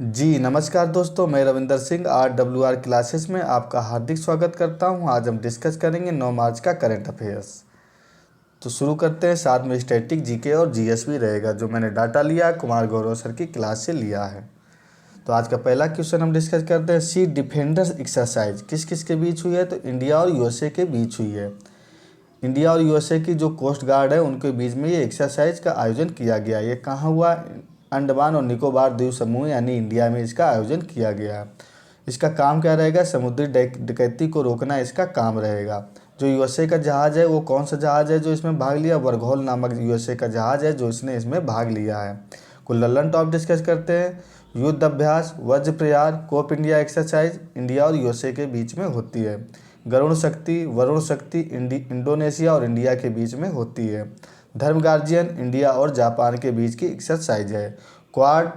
जी नमस्कार दोस्तों, मैं रविंदर सिंह RWR क्लासेस में आपका हार्दिक स्वागत करता हूं। आज हम डिस्कस करेंगे 9 मार्च का करंट अफेयर्स। तो शुरू करते हैं, साथ में स्टैटिक जीके और जीएस भी रहेगा, जो मैंने डाटा लिया है कुमार गौरव सर की क्लास से लिया है। तो आज का पहला क्वेश्चन हम डिस्कस करते हैं, सी डिफेंडर्स एक्सरसाइज किस किस के बीच हुई है? तो इंडिया और यूएसए के बीच हुई है। इंडिया और यूएसए की जो कोस्ट गार्ड है उनके बीच में ये एक्सरसाइज का आयोजन किया गया। ये कहाँ हुआ? अंडमान और निकोबार द्वीप समूह यानी इंडिया में इसका आयोजन किया गया। इसका काम क्या रहेगा? समुद्री डकैती को रोकना इसका काम रहेगा। जो यूएसए का जहाज़ है वो कौन सा जहाज़ है जो इसमें भाग लिया? बरघोल नामक यूएसए का जहाज़ है जो इसने इसमें भाग लिया है। कुल लल्लन टॉप डिस्कस करते हैं। युद्ध अभ्यास, वज्र प्रहार, कोप इंडिया एक्सरसाइज इंडिया और यूएसए के बीच में होती है। गरुण शक्ति, वरुण शक्ति इंडोनेशिया और इंडिया के बीच में होती है। धर्म गार्जियन इंडिया और जापान के बीच की एक्सरसाइज है। क्वाड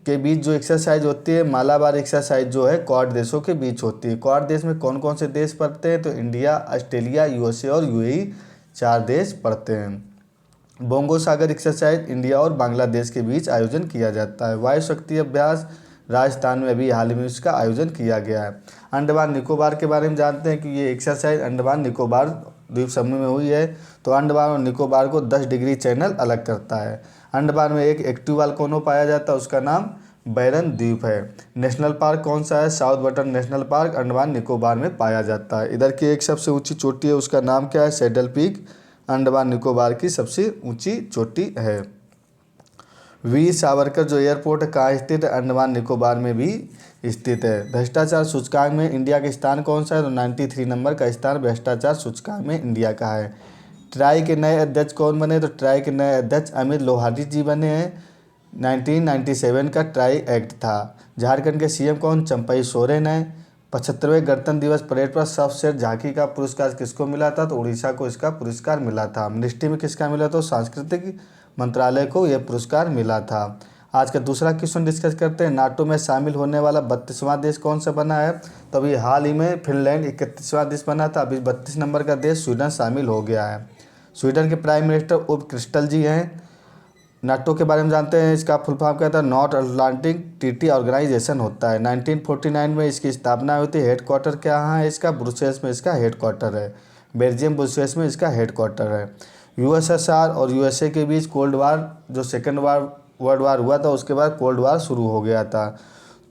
के बीच जो एक्सरसाइज होती है, मालाबार एक्सरसाइज जो है क्वाड देशों के बीच होती है। क्वाड देश में कौन कौन से देश पड़ते हैं? तो इंडिया, ऑस्ट्रेलिया, यूएसए और यूएई 4 देश पड़ते हैं। बोंगो सागर एक्सरसाइज इंडिया और बांग्लादेश के बीच आयोजन किया जाता है। वायु शक्ति अभ्यास राजस्थान में अभी हाल ही में इसका आयोजन किया गया है। अंडमान निकोबार के बारे में जानते हैं कि ये एक्सरसाइज अंडमान निकोबार द्वीप समूह में हुई है। तो अंडमान और निकोबार को 10 डिग्री चैनल अलग करता है। अंडमान में एक एक्टिव वोल्केनो पाया जाता है, उसका नाम बैरन द्वीप है। नेशनल पार्क कौन सा है? South button national park Andaman Nicobar में पाया जाता है। इधर की एक सबसे ऊंची चोटी है, उसका नाम क्या है? सैडल पीक अंडमान निकोबार की सबसे ऊंची चोटी है। वीर सावरकर जो एयरपोर्ट है कहाँ स्थित है? अंडमान निकोबार में भी स्थित है। भ्रष्टाचार सूचकांक में इंडिया का स्थान कौन सा है? तो 93 नंबर का स्थान भ्रष्टाचार सूचकांक में इंडिया का है। ट्राई के नए अध्यक्ष कौन बने? तो ट्राई के नए अध्यक्ष अमित लोहारी जी बने हैं। 1997 का ट्राई एक्ट था। झारखंड के सीएम कौन? चंपई सोरेन है। 75वें गणतंत्र दिवस परेड पर सर्वश्रेष्ठ झांकी का पुरस्कार किसको मिला था? तो उड़ीसा को इसका पुरस्कार मिला था। मिनिस्ट्री में किसका मिला? तो सांस्कृतिक मंत्रालय को यह पुरस्कार मिला था। आज का दूसरा क्वेश्चन डिस्कस करते हैं, नाटो में शामिल होने वाला 32वां देश कौन सा बना है? तो अभी हाल ही में फिनलैंड 31वां देश बना था, अभी 32 नंबर का देश स्वीडन शामिल हो गया है। स्वीडन के प्राइम मिनिस्टर उल्फ क्रिस्टल जी हैं। नाटो के बारे में जानते हैं, इसका फुल फॉर्म क्या था? नॉर्थ अटलांटिक ट्रीटी ऑर्गेनाइजेशन होता है। 1949 में इसकी स्थापना हुई थी। हेडक्वार्टर क्या है इसका? ब्रुसेल्स में इसका हेडक्वार्टर है। बेल्जियम ब्रुसेल्स में इसका हेडक्वार्टर है। यूएसएसआर और यूएसए के बीच कोल्ड वार, जो सेकेंड वर्ल्ड वार हुआ था उसके बाद कोल्ड वार शुरू हो गया था।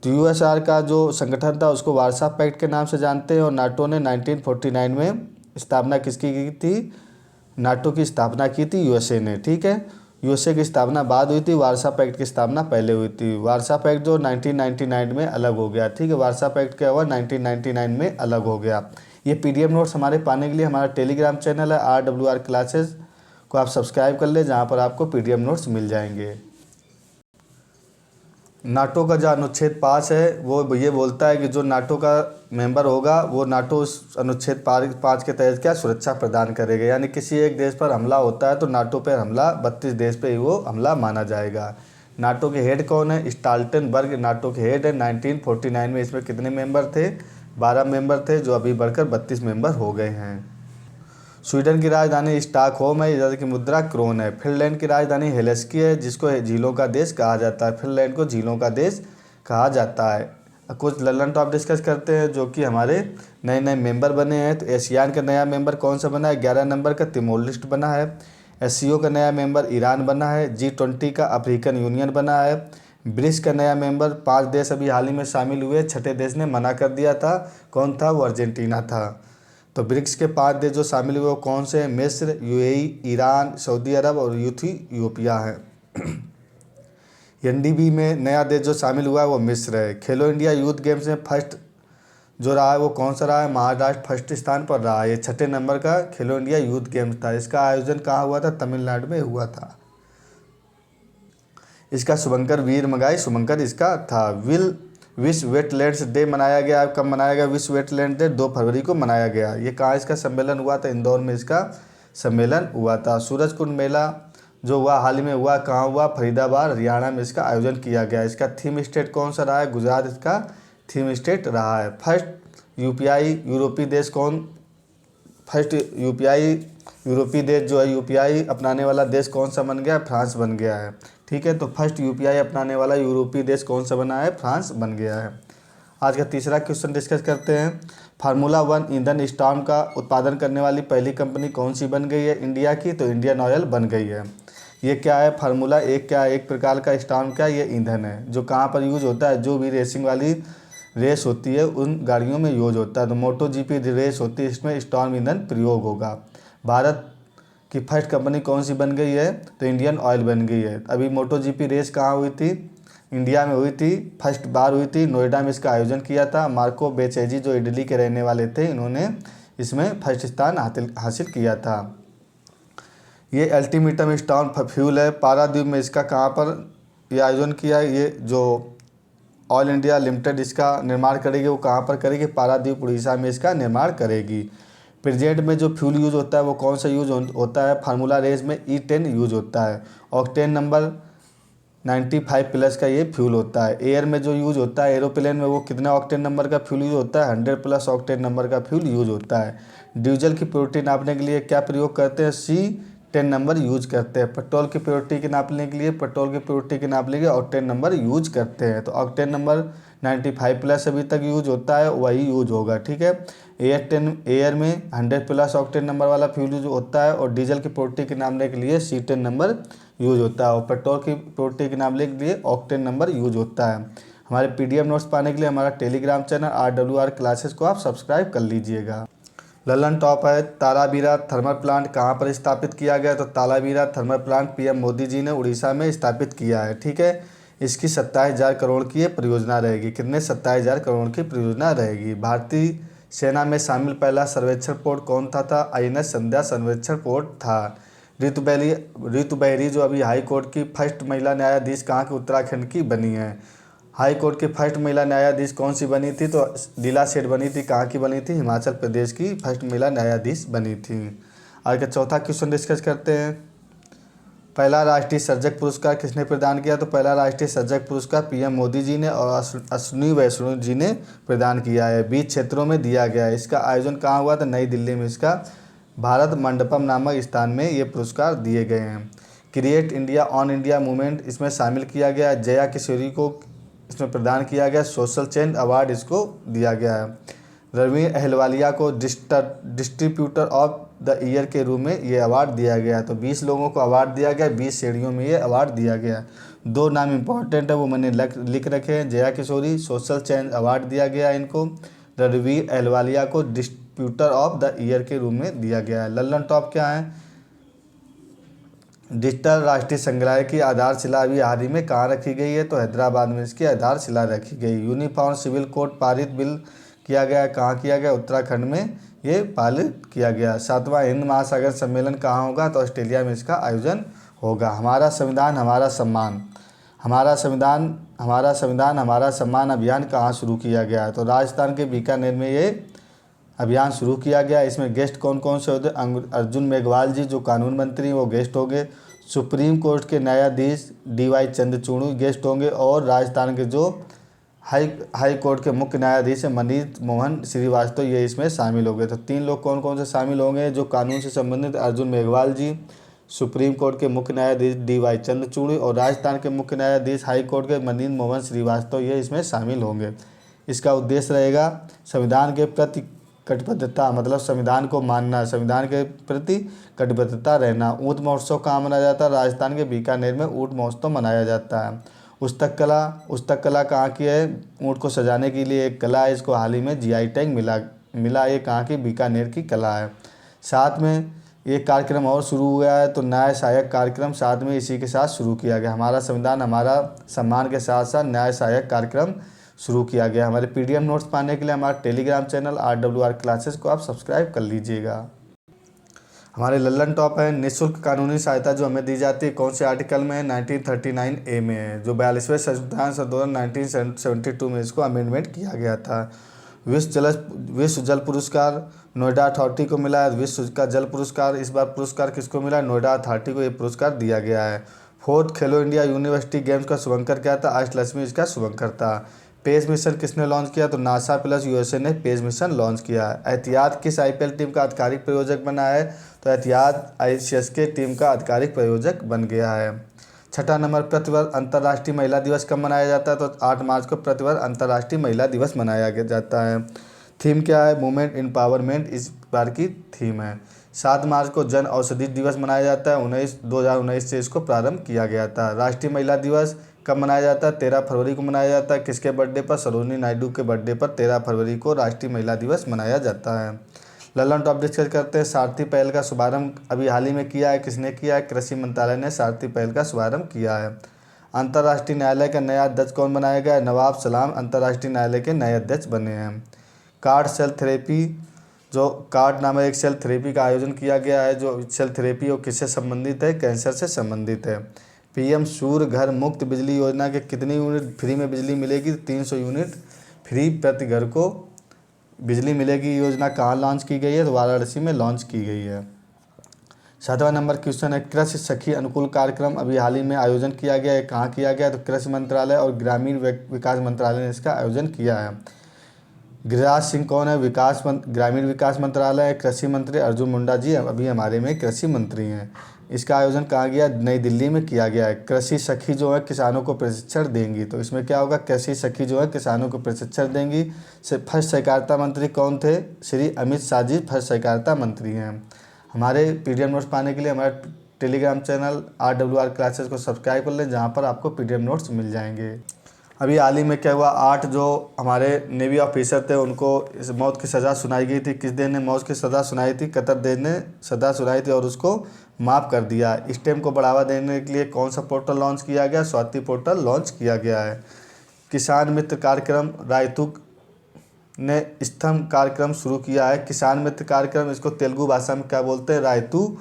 तो यूएसएसआर का जो संगठन था उसको वार्सा पैक्ट के नाम से जानते हैं। और नाटो ने 1949 में स्थापना किसकी की थी? नाटो की स्थापना की थी यूएसए ने। ठीक है, यूएसए की स्थापना बाद हुई थी, वार्सा पैक्ट की स्थापना पहले हुई थी। वार्सा पैक्ट जो 1999 में अलग हो गया। ठीक है, वार्सा पैक्ट क्या हुआ? 1999 में अलग हो गया। ये पीडीएफ नोट्स हमारे पाने के लिए हमारा टेलीग्राम चैनल है RWR क्लासेस को आप सब्सक्राइब कर ले, जहाँ पर आपको पीडीएफ नोट्स मिल जाएंगे। नाटो का जो अनुच्छेद 5 है वो ये बोलता है कि जो नाटो का मेंबर होगा वो नाटो उस अनुच्छेद 5 के तहत क्या सुरक्षा प्रदान करेगा। यानी किसी एक देश पर हमला होता है तो नाटो पर हमला 32 देश पे ही वो हमला माना जाएगा। नाटो के हेड कौन है? स्टॉल्टेनबर्ग नाटो के हेड है। 1949 में इसमें कितने मेंबर थे? 12 मेंबर थे, जो अभी बढ़कर 32 मेंबर हो गए हैं। स्वीडन की राजधानी स्टॉकहोम है, इधर की मुद्रा क्रोन है। फिनलैंड की राजधानी हेलसिंकी है, जिसको झीलों का देश कहा जाता है। फिनलैंड को झीलों का देश कहा जाता है। कुछ लल्लन टॉप डिस्कस करते हैं जो कि हमारे नए नए मेंबर बने हैं। तो एशियान का नया मेंबर कौन सा बना है? 11 नंबर का तिमोर लेस्ट बना है। एससीओ का नया मेंबर ईरान बना है। G20 का अफ्रीकन यूनियन बना है। ब्रिक्स का नया मेंबर 5 देश अभी हाल ही में शामिल हुए। छठे देश ने मना कर दिया था, कौन था? वो अर्जेंटीना था। तो ब्रिक्स के 5 देश जो शामिल हुए वो कौन से हैं? मिस्र, यूएई, ईरान, सऊदी अरब और इथियोपिया है। एनडीबी में नया देश जो शामिल हुआ है वो मिस्र है। खेलो इंडिया यूथ गेम्स में फर्स्ट जो रहा है वो कौन सा रहा है? महाराष्ट्र फर्स्ट स्थान पर रहा है। ये 6ठे नंबर का खेलो इंडिया यूथ गेम्स था। इसका आयोजन कहाँ हुआ था? तमिलनाडु में हुआ था। इसका शुभंकर वीर मंगाई शुभंकर इसका था। विश्व वेटलैंड्स डे मनाया गया। कब मनाया गया विश्व वेटलैंड डे? 2 फरवरी को मनाया गया। ये कहाँ इसका सम्मेलन हुआ था? इंदौर में इसका सम्मेलन हुआ था। सूरजकुंड मेला जो हुआ हाल ही में हुआ, कहाँ हुआ? फरीदाबाद हरियाणा में इसका आयोजन किया गया। इसका थीम स्टेट कौन सा रहा है? गुजरात इसका थीम स्टेट रहा है। फर्स्ट यूपीआई यूरोपीय देश कौन? फर्स्ट यूपीआई यूरोपीय देश जो है यूपीआई अपनाने वाला देश कौन सा बन गया? फ्रांस बन गया है। ठीक। ठीक है। तो फर्स्ट यूपीआई अपनाने वाला यूरोपीय देश कौन सा बना है? फ्रांस बन गया है। आज का तीसरा क्वेश्चन डिस्कस करते हैं। फार्मूला 1 ईंधन स्टॉर्म का उत्पादन करने वाली पहली कंपनी कौन सी बन गई है इंडिया की? तो इंडियन ऑयल बन गई है। ये क्या है? फार्मूला 1 क्या है? एक प्रकार का स्टॉर्म क्या है? ये ईंधन है जो कहाँ पर यूज होता है? जो भी रेसिंग वाली रेस होती है उन गाड़ियों में यूज होता है। तो मोटो जीपी रेस होती है, इसमें स्टॉर्म ईंधन प्रयोग होगा। भारत की फर्स्ट कंपनी कौन सी बन गई है? तो इंडियन ऑयल बन गई है। अभी मोटो जीपी रेस कहाँ हुई थी? इंडिया में हुई थी, फर्स्ट बार हुई थी, नोएडा में इसका आयोजन किया था। मार्को बेचेजी जो इटली के रहने वाले थे, इन्होंने इसमें फर्स्ट स्थान हासिल किया था। ये अल्टीमीटम स्टॉर्म फ्यूल है। पारादीप में इसका कहाँ पर ये आयोजन किया है? ये जो ऑयल इंडिया लिमिटेड इसका निर्माण करेगी वो कहाँ पर करेगी? पारादीप उड़ीसा में इसका निर्माण करेगी। प्रेजेंट में जो फ्यूल यूज होता है वो कौन सा यूज होता है? फार्मूला रेस में E10 यूज होता है। ऑक्टेन नंबर 95 प्लस का ये फ्यूल होता है। एयर में जो यूज होता है एरोप्लेन में, वो कितना ऑक्टेन नंबर का फ्यूल यूज होता है? 100 प्लस ऑक्टेन नंबर का फ्यूल यूज होता है। डीजल की प्योरिटी नापने के लिए क्या प्रयोग करते हैं? C10 नंबर यूज करते हैं। पेट्रोल की प्योरिटी के नापने के लिए ऑक्टेन नंबर यूज करते हैं। तो ऑक्टेन नंबर 95 प्लस अभी तक यूज होता है, वही यूज होगा, ठीक है। एयर में 100 प्लस ऑक्टेन नंबर वाला फ्यूल यूज होता है और डीजल की प्योरिटी के नापने के लिए C10 नंबर यूज होता है और पेट्रोल की प्योरिटी के नापने के लिए ऑक्टेन नंबर यूज होता है। हमारे PDF नोट्स पाने के लिए हमारा टेलीग्राम चैनल RWR क्लासेस को आप सब्सक्राइब कर लीजिएगा। ललन टॉप है, तालाबीरा थर्मल प्लांट कहाँ पर स्थापित किया गया? तो Talabira thermal plant PM Modi ji ने उड़ीसा में स्थापित किया है, ठीक है। इसकी 27,000 करोड़ की ये परियोजना रहेगी। कितने? 27,000 करोड़ की परियोजना रहेगी। भारतीय सेना में शामिल पहला सर्वेक्षण पोर्ट कौन था? INS संध्या सर्वेक्षण पोर्ट था। ऋतु बहरी जो अभी हाई कोर्ट की फर्स्ट महिला न्यायाधीश कहाँ की? उत्तराखंड की बनी है। हाई कोर्ट की फर्स्ट महिला न्यायाधीश कौन सी बनी थी? तो लीला सेठ बनी थी। कहाँ की बनी थी? हिमाचल प्रदेश की फर्स्ट महिला न्यायाधीश बनी थी। आज का चौथा क्वेश्चन डिस्कस करते हैं। पहला राष्ट्रीय सर्जक पुरस्कार किसने प्रदान किया? तो पहला राष्ट्रीय सर्जक पुरस्कार PM मोदी जी ने और अश्विनी वैष्णव जी ने प्रदान किया है। 20 क्षेत्रों में दिया गया है। इसका आयोजन कहाँ हुआ था? नई दिल्ली में इसका भारत मंडपम नामक स्थान में ये पुरस्कार दिए गए हैं। Create India on India movement इसमें शामिल किया गया है। जया किशोरी को इसमें प्रदान किया गया। सोशल चेंज अवार्ड इसको दिया गया है। रणवीर अहलवालिया को डिस्ट्रीब्यूटर ऑफ द ईयर के रूप में ये अवार्ड दिया गया। तो 20 लोगों को अवार्ड दिया गया, 20 श्रेणियों में ये अवार्ड दिया गया। 2 नाम इंपॉर्टेंट है वो मैंने लिख रखे हैं। Jaya Kishori social change award दिया गया इनको। रणवीर अहलवालिया को डिस्ट्रीब्यूटर ऑफ द ईयर के रूप में दिया गया है। लल्लन टॉप क्या है? डिजिटल राष्ट्रीय संग्रहालय की आधारशिला अभी हाल ही में कहाँ रखी गई है? तो हैदराबाद में इसकी आधारशिला रखी गई। यूनिफॉर्म सिविल कोड पारित बिल किया गया, कहाँ किया गया? उत्तराखंड में ये पारित किया गया। 7वां हिंद महासागर सम्मेलन कहाँ होगा? तो ऑस्ट्रेलिया में इसका आयोजन होगा। हमारा संविधान हमारा सम्मान, हमारा संविधान हमारा सम्मान अभियान कहाँ शुरू किया गया? तो राजस्थान के बीकानेर में ये अभियान शुरू किया गया। इसमें गेस्ट कौन कौन से होते? अर्जुन मेघवाल जी जो कानून मंत्री वो गेस्ट होंगे। सुप्रीम कोर्ट के न्यायाधीश DY चंद्रचूड़ गेस्ट होंगे और राजस्थान के जो हाई कोर्ट के मुख्य न्यायाधीश मनीष मोहन श्रीवास्तव ये इसमें शामिल होंगे। तो 3 लोग कौन कौन से शामिल होंगे? जो कानून से संबंधित अर्जुन मेघवाल जी, सुप्रीम कोर्ट के मुख्य न्यायाधीश DY चंद्रचूड़ और राजस्थान के मुख्य न्यायाधीश हाई कोर्ट के मनीष मोहन श्रीवास्तव ये इसमें शामिल होंगे। इसका उद्देश्य रहेगा संविधान के प्रति कटिबद्धता, मतलब संविधान को मानना, संविधान के प्रति कटिबद्धता रहना। ऊँट महोत्सव कहाँ मनाया जाता है? राजस्थान के बीकानेर में ऊँट महोत्सव मनाया जाता है। उस्तक कला कहाँ की है? ऊँट को सजाने के लिए एक कला है, इसको हाल ही में GI टैग मिला। ये कहाँ की? बीकानेर की कला है। साथ में एक कार्यक्रम और शुरू हुआ है, तो न्याय सहायक कार्यक्रम साथ में इसी के साथ शुरू किया गया। हमारा संविधान हमारा सम्मान के साथ साथ न्याय सहायक कार्यक्रम शुरू किया गया। हमारे PDF नोट्स पाने के लिए हमारा टेलीग्राम चैनल RWR क्लासेस को आप सब्सक्राइब कर लीजिएगा। हमारे लल्लन टॉप है, निःशुल्क कानूनी सहायता जो हमें दी जाती है कौन से आर्टिकल में है? 1939A में है, जो 42वें संविधान संशोधन 1972 में इसको अमेंडमेंट किया गया था। विश्व जल पुरस्कार नोएडा अथॉरिटी को मिला है। विश्व का जल पुरस्कार इस बार पुरस्कार किसको मिला? नोएडा अथॉरिटी को ये पुरस्कार दिया गया है। 4th खेलो इंडिया यूनिवर्सिटी गेम्स का शुभंकर क्या था? अष्टलक्ष्मी इसका शुभंकर था। पेस मिशन किसने लॉन्च किया? तो नासा प्लस USA ने पेस मिशन लॉन्च किया है। एहतियात किस IPL टीम का आधिकारिक प्रायोजक बना है? तो एहतियात ICSK टीम का आधिकारिक प्रायोजक बन गया है। छठा नंबर, प्रतिवर्ष अंतर्राष्ट्रीय महिला दिवस कब मनाया जाता है? तो 8 मार्च को प्रतिवर्ष अंतर्राष्ट्रीय महिला दिवस मनाया जाता है। थीम क्या है? वुमेन एम्पावरमेंट इस बार की थीम है। 7 मार्च को जन औषधि दिवस मनाया जाता है। 2019 से इसको प्रारंभ किया गया था। राष्ट्रीय महिला दिवस कब मनाया जाता है? 13 फरवरी को मनाया जाता है। किसके बर्थडे पर? सरोजिनी नायडू के बर्थडे पर 13 फरवरी को राष्ट्रीय महिला दिवस मनाया जाता है। ललन टॉप डिस्कस करते हैं। सारथी पहल का शुभारंभ अभी हाल ही में किया है। किसने किया है? कृषि मंत्रालय ने सारथी पहल का शुभारंभ किया है। अंतर्राष्ट्रीय न्यायालय का नया अध्यक्ष कौन बनाया गया है? नवाब सलाम अंतर्राष्ट्रीय न्यायालय के नए अध्यक्ष बने हैं। कार्ड सेल थेरेपी, जो कार्ड नामक एक सेल थेरेपी का आयोजन किया गया है। जो सेल थेरेपी वो किससे संबंधित है? कैंसर से संबंधित है। पीएम सूर्य घर मुफ्त बिजली योजना के कितनी यूनिट फ्री में बिजली मिलेगी? 300 यूनिट फ्री प्रति घर को बिजली मिलेगी। योजना कहाँ लॉन्च की गई है? तो वाराणसी में लॉन्च की गई है। 7वां नंबर क्वेश्चन है, कृषि सखी अनुकूल कार्यक्रम अभी हाल ही में आयोजन किया गया है। कहाँ किया गया? तो कृषि मंत्रालय और ग्रामीण विकास मंत्रालय ने इसका आयोजन किया है। गिरिराज सिंह कौन है? ग्रामीण विकास मंत्रालय। कृषि मंत्री अर्जुन मुंडा जी अभी हमारे में कृषि मंत्री हैं। इसका आयोजन कहाँ गया? नई दिल्ली में किया गया है। कृषि सखी जो है किसानों को प्रशिक्षण देंगी। तो इसमें क्या होगा? कृषि सखी जो है किसानों को प्रशिक्षण देंगी। फर्स्ट सहकारिता मंत्री कौन थे? श्री अमित शाह जी फर्स्ट सहकारिता मंत्री हैं। हमारे पीडीएफ नोट्स पाने के लिए हमारे टेलीग्राम चैनल RWR क्लासेस को सब्सक्राइब कर लें, जहाँ पर आपको पीडीएफ नोट्स मिल जाएंगे। अभी हाल ही में क्या हुआ? 8 जो हमारे नेवी ऑफिसर थे उनको इस मौत की सज़ा सुनाई गई थी। किस देश ने मौत की सज़ा सुनाई थी? कतर देश ने सज़ा सुनाई थी और उसको माफ़ कर दिया। स्टेम को बढ़ावा देने के लिए कौन सा पोर्टल लॉन्च किया गया? स्वाति पोर्टल लॉन्च किया गया है। किसान मित्र कार्यक्रम रायतुक ने स्तंभ कार्यक्रम शुरू किया है। किसान मित्र कार्यक्रम, इसको तेलुगु भाषा में क्या बोलते हैं? रायतु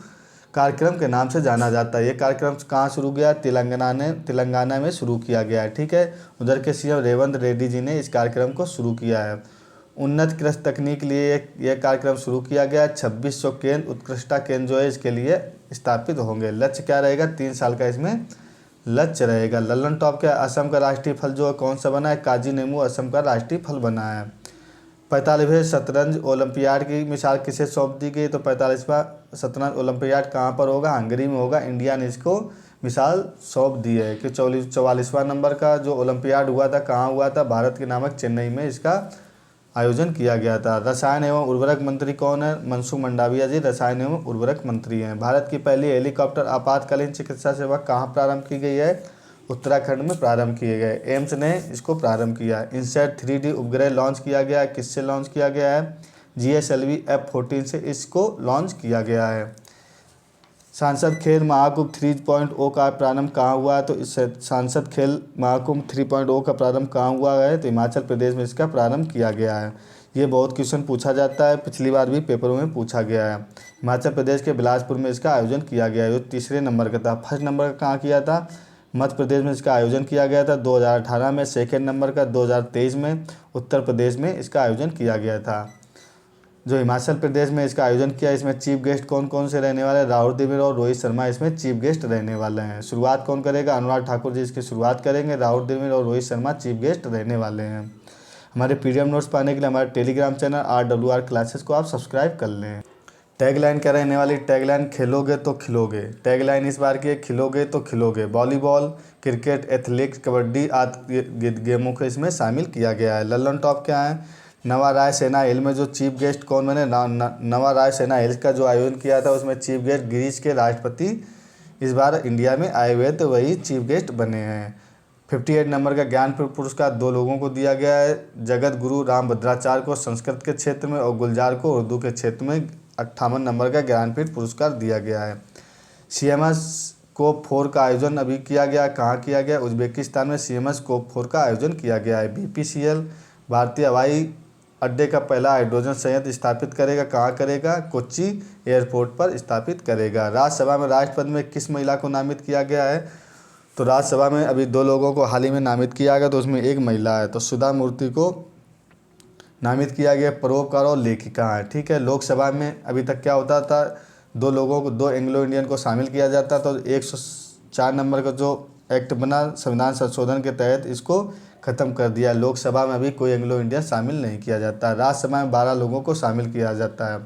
कार्यक्रम के नाम से जाना जाता है। ये कार्यक्रम कहाँ शुरू किया? तेलंगाना में शुरू किया गया है। ठीक है। उधर के सीएम रेवंत रेड्डी जी ने इस कार्यक्रम को शुरू किया है। उन्नत कृषि तकनीक के लिए यह कार्यक्रम शुरू किया गया है। 2600 केंद्र उत्कृष्टता केंद्र जो है इसके लिए स्थापित होंगे। लक्ष्य क्या रहेगा? 3 साल का इसमें लक्ष्य रहेगा। ललन टॉप क्या? असम का राष्ट्रीय फल जो है कौन सा बना है? काजी नींबू असम का राष्ट्रीय फल बना है। 45वें शतरंज ओलंपियाड की मिसाल किसे सौंप दी गई? तो 45वां शतरंज ओलंपियाड कहाँ पर होगा? हंगरी में होगा। इंडिया ने इसको मिसाल सौंप दी है कि 44वां नंबर का जो ओलंपियाड हुआ था कहाँ हुआ था? भारत के नामक चेन्नई में इसका आयोजन किया गया था। रसायन एवं उर्वरक मंत्री कौन है? मनसुख मंडाविया जी रसायन एवं उर्वरक मंत्री हैं। भारत की पहली हेलीकॉप्टर आपातकालीन चिकित्सा सेवा कहाँ प्रारंभ की गई है? उत्तराखंड में प्रारंभ किए गए। एम्स ने इसको प्रारंभ किया है। इनसैट 3D उपग्रह लॉन्च किया गया है। किससे लॉन्च किया गया है? GSLV F-14 से इसको लॉन्च किया गया है। सांसद खेल महाकुंभ 3.0 का प्रारंभ कहाँ हुआ है? तो इस सांसद खेल महाकुंभ 3.0 का प्रारंभ कहाँ हुआ है? तो हिमाचल प्रदेश में इसका प्रारंभ किया गया है। ये बहुत क्वेश्चन पूछा जाता है, पिछली बार भी पेपरों में पूछा गया है। हिमाचल प्रदेश के बिलासपुर में इसका आयोजन किया गया है। जो तीसरे नंबर का था। फर्स्ट नंबर का कहाँ किया था? मध्य प्रदेश में इसका आयोजन किया गया था 2018 में। सेकेंड नंबर का 2023 में उत्तर प्रदेश में इसका आयोजन किया गया था। जो हिमाचल प्रदेश में इसका आयोजन किया, इसमें चीफ गेस्ट कौन कौन से रहने वाले हैं? राहुल द्रविड़ और रोहित शर्मा इसमें चीफ गेस्ट रहने वाले हैं। शुरुआत कौन करेगा? अनुराग ठाकुर जी इसकी शुरुआत करेंगे। राहुल द्रविड़ और रोहित शर्मा चीफ गेस्ट रहने वाले हैं। हमारे पीडीएफ नोट्स पाने के लिए हमारे टेलीग्राम चैनल RWR क्लासेस को आप सब्सक्राइब कर लें। टैगलाइन क्या रहने वाली? टैगलाइन खेलोगे तो खिलोगे। टैगलाइन इस बार की है खिलोगे तो खिलोगे। वॉलीबॉल, क्रिकेट, एथलेटिक्स, कबड्डी आदि गेमों को इसमें शामिल किया गया है। ललन टॉप क्या है? नवा राय सेना हिल में जो चीफ गेस्ट कौन बने? नवा राय सेना हिल्स का जो आयोजन किया था उसमें चीफ गेस्ट ग्रीस के राष्ट्रपति इस बार इंडिया में आए हुए, तो वही चीफ गेस्ट बने हैं। 58 नंबर का ज्ञानपीठ पुरस्कार 2 लोगों को दिया गया है। जगत गुरु रामभद्राचार्य को संस्कृत के क्षेत्र में और गुलजार को उर्दू के क्षेत्र में 58 नंबर का ज्ञानपीठ पुरस्कार दिया गया है। CMS स्कोप 4 का आयोजन अभी किया गया। कहाँ किया गया? उज्बेकिस्तान में CMS स्कोप 4 का आयोजन किया गया है। BPCL भारतीय हवाई अड्डे का पहला हाइड्रोजन संयंत्र स्थापित करेगा। कहाँ करेगा? कोच्चि एयरपोर्ट पर स्थापित करेगा। राज्यसभा में राष्ट्रपति में किस महिला को नामित किया गया है? तो राज्यसभा में अभी 2 लोगों को हाल ही में नामित किया गया, तो उसमें एक महिला है, तो सुधा मूर्ति को नामित किया गया। परोपकार और लेखिका है। ठीक है। लोकसभा में अभी तक क्या होता था? 2 लोगों को, 2 एंग्लो इंडियन को शामिल किया जाता, तो 104 नंबर का जो एक्ट बना संविधान संशोधन के तहत इसको ख़त्म कर दिया। लोकसभा में अभी कोई एंग्लो इंडियन शामिल नहीं किया जाता। राज्यसभा में 12 लोगों को शामिल किया जाता है।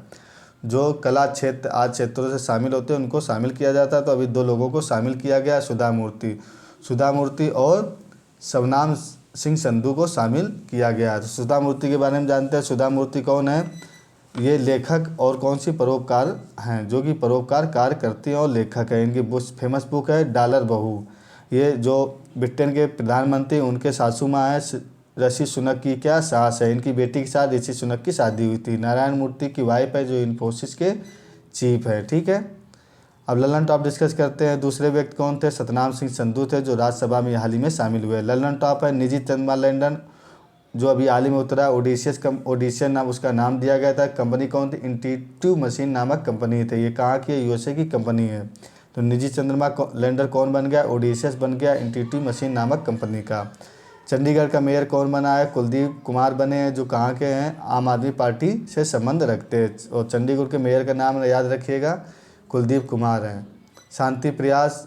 जो कला क्षेत्र आज क्षेत्रों से शामिल होते हैं उनको शामिल किया जाता है। तो अभी 2 लोगों को शामिल किया गया, सुधा मूर्ति और शबनाम सिंह संधू को शामिल किया गया है। तो सुधा मूर्ति के बारे में जानते हैं। सुधा मूर्ति कौन है? ये लेखक और कौन सी परोपकार हैं, जो कि परोपकार कार्य करती हैं और लेखक है। इनकी फेमस बुक है डॉलर बहू। ये जो ब्रिटेन के प्रधानमंत्री उनके सासू माँ हैं ऋषि सुनक की क्या सास है। इनकी बेटी के साथ ऋषि सुनक की शादी हुई थी। नारायण मूर्ति की वाइफ है, जो इन्फोसिस के चीफ है। ठीक है, अब ललन टॉप डिस्कस करते हैं। दूसरे व्यक्ति कौन थे? सतनाम सिंह संधू थे, जो राज्यसभा में हाल ही में शामिल हुए। ललन टॉप है निजी चंद्रमा लैंडर, जो अभी हाल ही में उतरा। ओडिशियन नाम उसका नाम दिया गया था। कंपनी कौन थी? इंट्यूटिव मशीन नामक कंपनी थी। ये कहाँ की है? यूएसए की कंपनी है। तो निजी चंद्रमा लैंडर कौन बन गया? ओडिशियस बन गया, इंट्यूटिव मशीन नामक कंपनी का। चंडीगढ़ का मेयर कौन बना है? कुलदीप कुमार बने हैं, जो कहाँ के हैं? आम आदमी पार्टी से संबंध रखते हैं। और चंडीगढ़ के मेयर का नाम याद रखिएगा, कुलदीप कुमार हैं। शांति प्रयास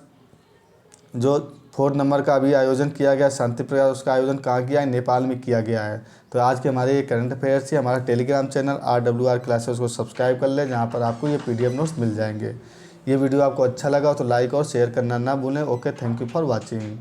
जो 4 नंबर का अभी आयोजन किया गया, शांति प्रयास, उसका आयोजन कहाँ किया है? नेपाल में किया गया है। तो आज के हमारे ये करंट अफेयर्स से हमारा टेलीग्राम चैनल RWR क्लासेस को सब्सक्राइब कर लें, जहाँ पर आपको ये PDF नोट्स मिल जाएंगे। ये वीडियो आपको अच्छा लगा हो तो लाइक और शेयर करना ना भूलें। Okay, thank you for watching.